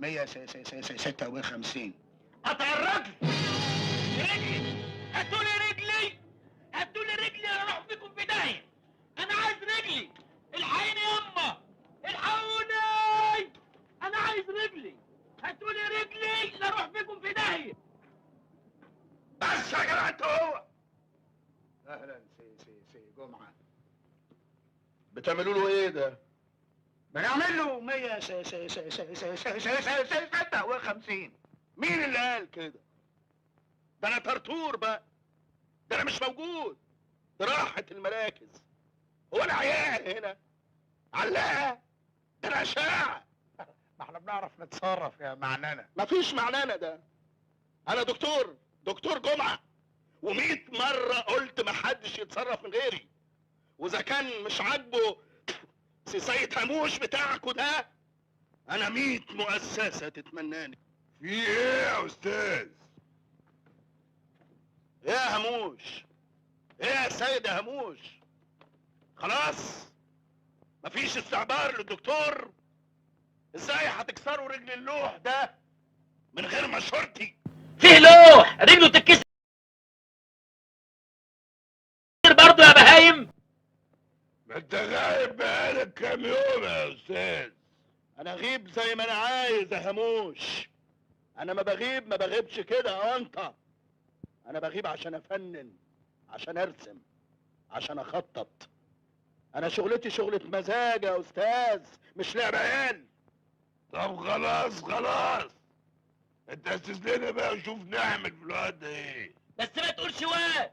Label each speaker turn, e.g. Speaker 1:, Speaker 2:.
Speaker 1: 156.
Speaker 2: قطع الرجل. رجلي، هاتولي رجلي، هاتولي رجلي اروح بيكم في داهيه. انا عايز رجلي، الحقيني يما، الحقوني، انا عايز رجلي، هاتولي رجلي لا اروح بيكم في داهيه.
Speaker 1: بس يا جدع انت هو. اهلا سي جمعه.
Speaker 3: بتعملوا له ايه ده؟
Speaker 1: بنعمل له 156.
Speaker 3: مين اللي قال كده؟ ده انا طرطور بقى، ده انا مش موجود، ده راحت المراكز. هو انا عيان هنا علاقه؟ ده انا اشاعه.
Speaker 1: ما احنا بنعرف نتصرف يا معنانا.
Speaker 3: مفيش معنانا ده. انا دكتور جمعه، و100 مره قلت محدش يتصرف من غيري. واذا كان مش عاجبه سيد هموش بتاعكوا ده، انا 100 مؤسسه تتمناني.
Speaker 4: في ايه يا استاذ؟
Speaker 3: ايه يا هموش؟ ايه يا سيد يا هموش؟ خلاص مفيش استعبار للدكتور؟ ازاي هتكسروا رجل اللوح ده من غير مشورتي؟
Speaker 2: فيه لوح رجله تتكسر برضه يا بهايم.
Speaker 4: ما انت غايب بقالك كام يوم يا استاذ.
Speaker 3: انا اغيب زي ما انا عايز يا هموش. انا ما بغيبش كده يا انت. انا بغيب عشان افنن، عشان ارسم، عشان اخطط. انا شغلتي شغلة مزاج يا استاذ، مش لعب عيال.
Speaker 4: طب خلاص انت استسلمنا بقى وشوف نعمل في الوقت ده ايه.
Speaker 2: بس ما تقولش واد.